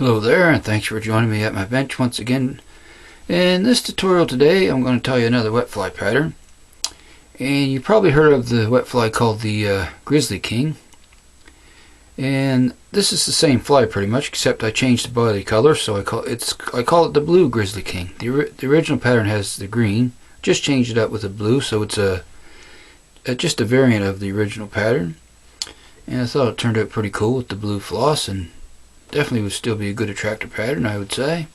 Hello there, and thanks for joining me at my bench once again. In this tutorial today, I'm going to tell you another wet fly pattern. And you probably heard of the wet fly called the Grizzly King. And this is the same fly pretty much, except I changed the body color, so I call it the blue Grizzly King. The original pattern has the green, just changed it up with the blue, so it's just a variant of the original pattern. And I thought it turned out pretty cool with the blue floss, and definitely would still be a good attractor pattern, I would say.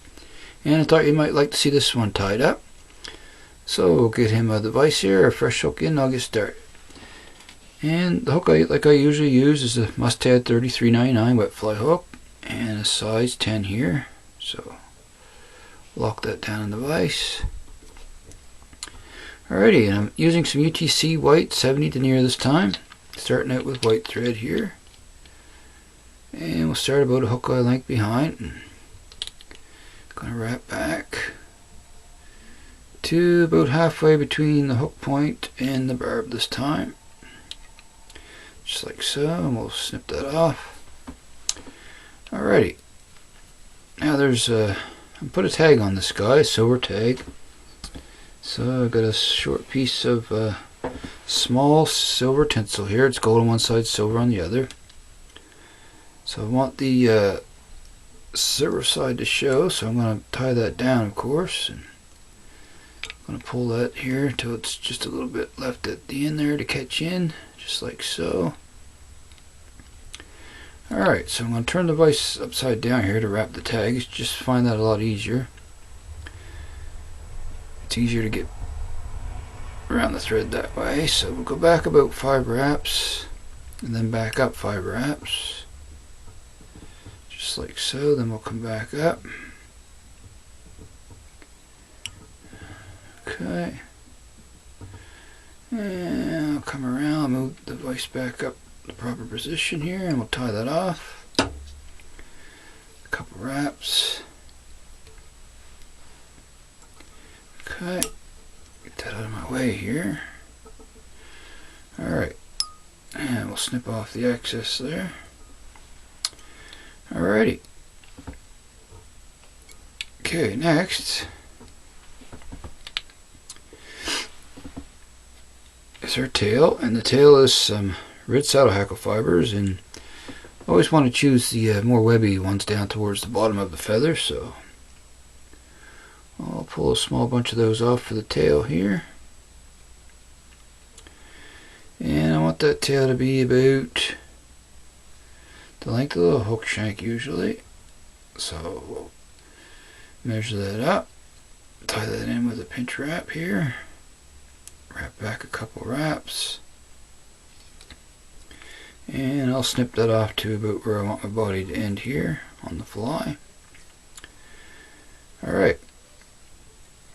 And I thought you might like to see this one tied up. So we'll get him the vise here, a fresh hook in, and I'll get started. And the hook like I usually use is a Mustad 3399 wet fly hook, and a size 10 here. So lock that down in the vise. Alrighty, and I'm using some UTC white 70 denier this time, starting out with white thread here. And we'll start about a hook eye length behind. And going to wrap back to about halfway between the hook point and the barb this time. Just like so, and we'll snip that off. Alrighty. Now there's I put a tag on this guy, a silver tag. So I've got a short piece of small silver tinsel here. It's gold on one side, silver on the other. So I want the silver side to show, so I'm going to tie that down, of course. And I'm going to pull that here until it's just a little bit left at the end there to catch in, just like so. Alright, so I'm going to turn the vise upside down here to wrap the tags. Just find that a lot easier. It's easier to get around the thread that way. So we'll go back about 5 wraps, and then back up 5 wraps. Just like so, then we'll come back up. Okay. And I'll come around, move the vise back up the proper position here, and we'll tie that off. A couple wraps. Okay. Get that out of my way here. Alright. And we'll snip off the excess there. Alrighty. Okay, next is our tail, and the tail is some red saddle hackle fibers, and I always want to choose the more webby ones down towards the bottom of the feather, so I'll pull a small bunch of those off for the tail here. And I want that tail to be about the length of the hook shank usually, so we'll measure that up, tie that in with a pinch wrap here, wrap back a couple wraps, and I'll snip that off to about where I want my body to end here on the fly. Alright,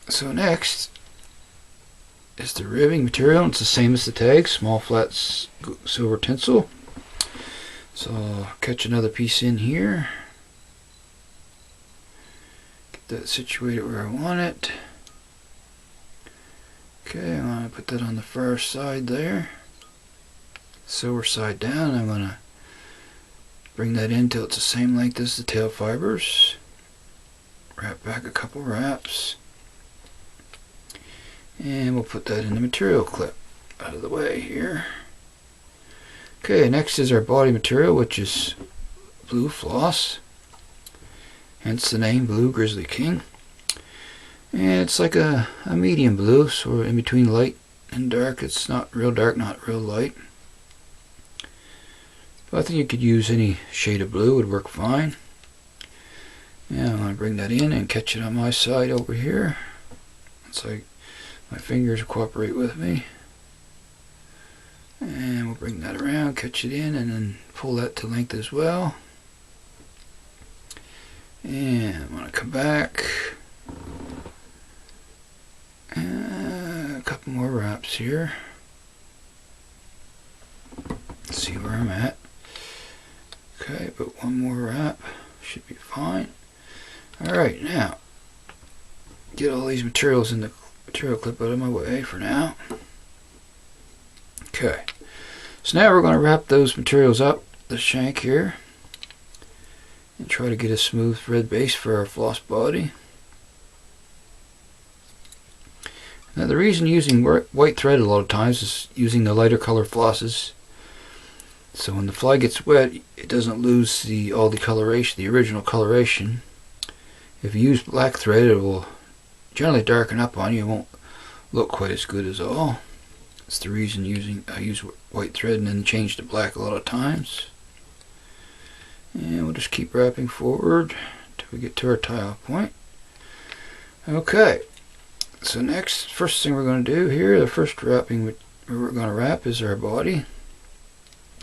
so next is the ribbing material. It's the same as the tag, small flat silver tinsel. So I'll catch another piece in here, get that situated where I want it. Okay, I'm going to put that on the far side there, silver side down, and I'm going to bring that in till it's the same length as the tail fibers. Wrap back a couple wraps, and we'll put that in the material clip out of the way here. Okay, next is our body material, which is blue floss, hence the name Blue Grizzly King. And it's like a medium blue, so in between light and dark. It's not real dark, not real light. But I think you could use any shade of blue, would work fine. Yeah, I'm going to bring that in and catch it on my side over here. It's like my fingers cooperate with me. And we'll bring that around, catch it in, and then pull that to length as well. And I'm going to come back. A couple more wraps here. Let's see where I'm at. Okay, but one more wrap should be fine. Alright, now get all these materials in the material clip out of my way for now. Okay, so now we're going to wrap those materials up, the shank here, and try to get a smooth thread base for our floss body. Now the reason using white thread a lot of times is using the lighter color flosses. So when the fly gets wet, it doesn't lose all the coloration, the original coloration. If you use black thread, it will generally darken up on you. It won't look quite as good as all. That's the reason I use white thread and then change to black a lot of times. And we'll just keep wrapping forward until we get to our tie-off point. Okay. So first thing we're going to do here, the first wrapping we're going to wrap is our body.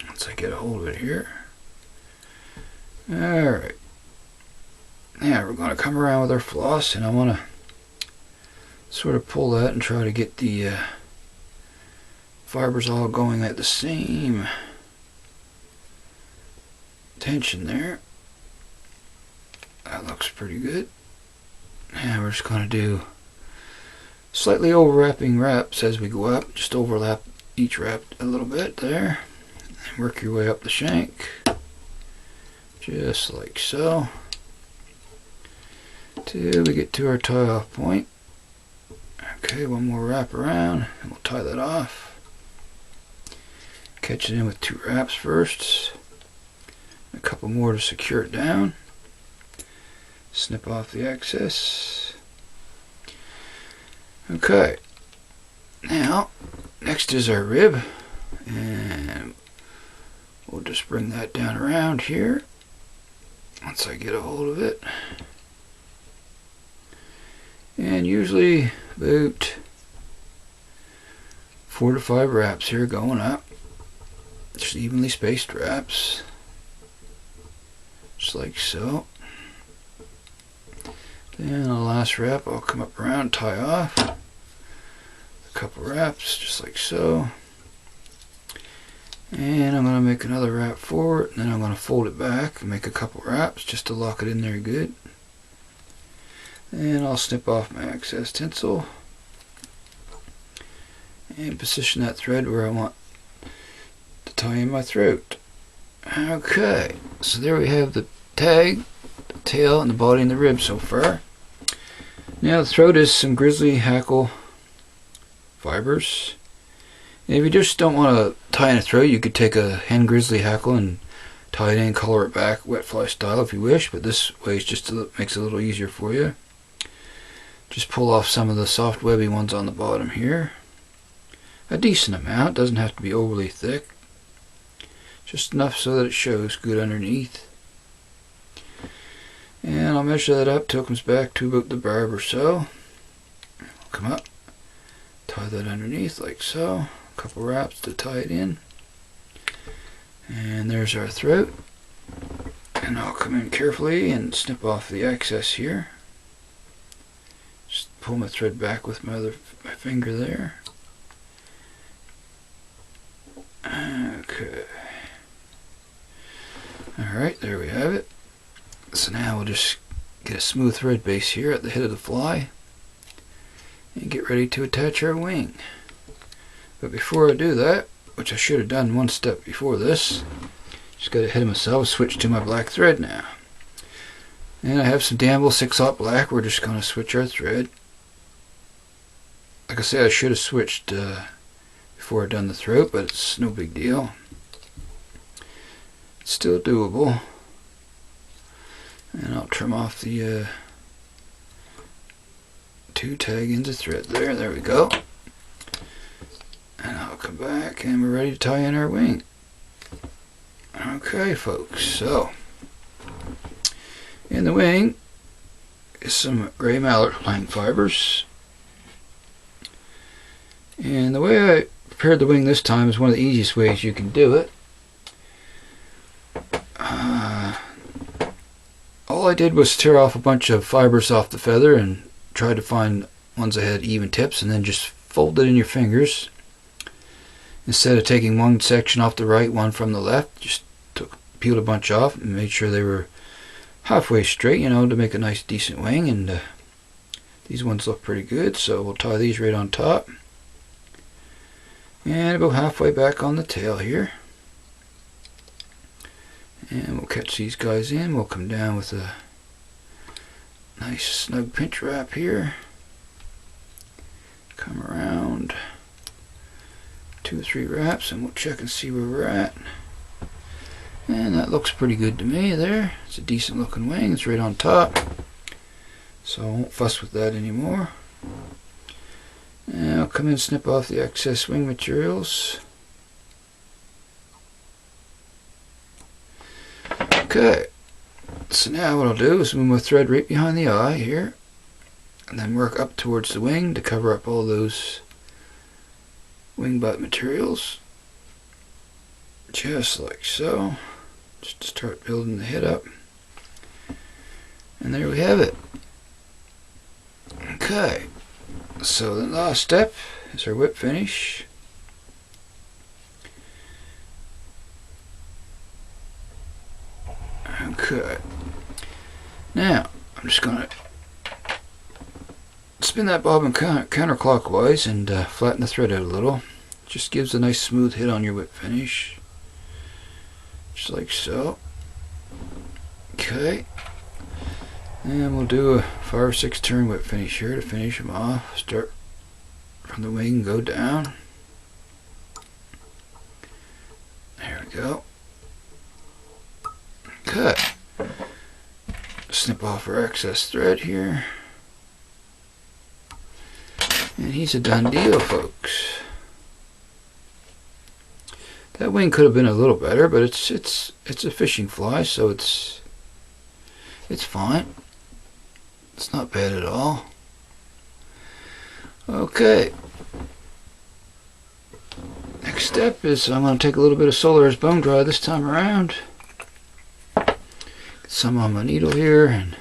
Once I get a hold of it here. Alright. Now we're going to come around with our floss, and I want to sort of pull that and try to get the fibers all going at the same tension there. That looks pretty good. Now we're just going to do slightly overlapping wraps as we go up. Just overlap each wrap a little bit there. And work your way up the shank. Just like so. Till we get to our tie-off point. Okay, one more wrap around and we'll tie that off. Catch it in with 2 wraps first. A couple more to secure it down. Snip off the excess. Okay, now next is our rib, and we'll just bring that down around here once I get a hold of it. And usually about 4 to 5 wraps here going up, just evenly spaced wraps, just like so. Then the last wrap I'll come up around, tie off a couple wraps just like so, and I'm going to make another wrap forward, and then I'm going to fold it back and make a couple wraps just to lock it in there good. And I'll snip off my excess tinsel and position that thread where I want to tie in my throat. Okay, so there we have the tag, the tail, and the body and the rib so far. Now the throat is some grizzly hackle fibers. And if you just don't want to tie in a throat, you could take a hen grizzly hackle and tie it in, color it back wet fly style if you wish, but this way it just makes it a little easier for you. Just pull off some of the soft webby ones on the bottom here. A decent amount, doesn't have to be overly thick. Just enough so that it shows good underneath. And I'll measure that up till it comes back to about the barb or so. Come up, tie that underneath like so. A couple wraps to tie it in. And there's our throat. And I'll come in carefully and snip off the excess here. Just pull my thread back with my finger there. Okay. Alright, there we have it. So now we'll just get a smooth thread base here at the head of the fly and get ready to attach our wing. But before I do that, which I should have done one step before this, just got ahead of myself, switch to my black thread now. And I have some Danville 6/0 black. We're just going to switch our thread. Like I said, I should have switched before I done the throat, but it's no big deal. It's still doable. And I'll trim off the 2 tag ends of thread there. There we go. And I'll come back and we're ready to tie in our wing. Okay, folks, so in the wing is some gray mallard plank fibers. And the way I prepared the wing this time is one of the easiest ways you can do it. All I did was tear off a bunch of fibers off the feather and tried to find ones that had even tips, and then just fold it in your fingers. Instead of taking one section off the right, one from the left, just peeled a bunch off and made sure they were halfway straight, you know, to make a nice decent wing. And these ones look pretty good, so we'll tie these right on top. And about halfway back on the tail here. And we'll catch these guys in. We'll come down with a nice snug pinch wrap here. Come around 2 or 3 wraps and we'll check and see where we're at. And that looks pretty good to me there. It's a decent looking wing. It's right on top. So I won't fuss with that anymore. And I'll come in and snip off the excess wing materials. Okay. So now what I'll do is move my thread right behind the eye here. And then work up towards the wing to cover up all those wing butt materials. Just like so. Just to start building the head up. And there we have it. Okay. So the last step is our whip finish. Okay. Now, I'm just going to spin that bobbin counterclockwise and flatten the thread out a little. Just gives a nice smooth hit on your whip finish. Just like so. Okay. And we'll do a 5 or 6 turn whip finish here to finish them off. Start from the wing, go down. There we go. Cut. Snip off our excess thread here. And he's a done deal, folks. That wing could have been a little better, but it's a fishing fly, so it's fine. It's not bad at all. Okay. Next step is I'm going to take a little bit of Solaris bone dry this time around. Get some on my needle here and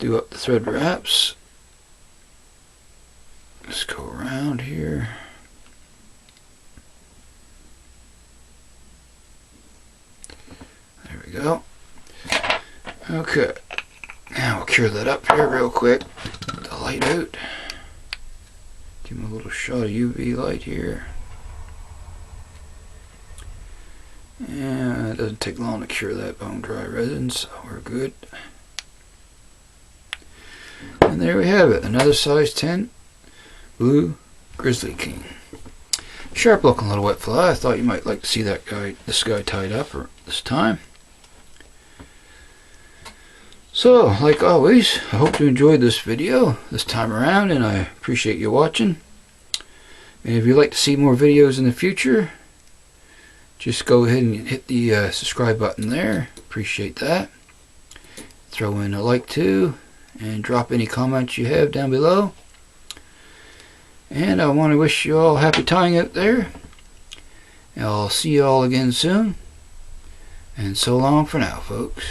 do up the thread wraps. Just go around here. There we go. Okay. Now we'll cure that up here real quick. Get the light out. Give him a little shot of UV light here. And it doesn't take long to cure that bone dry resin, so we're good. And there we have it. Another size 10 blue grizzly king. Sharp looking little wet fly. I thought you might like to see this guy tied up this time. So, like always, I hope you enjoyed this video this time around, and I appreciate you watching. And if you'd like to see more videos in the future, just go ahead and hit the subscribe button there. Appreciate that. Throw in a like too, and drop any comments you have down below. And I want to wish you all happy tying out there. And I'll see you all again soon. And so long for now, folks.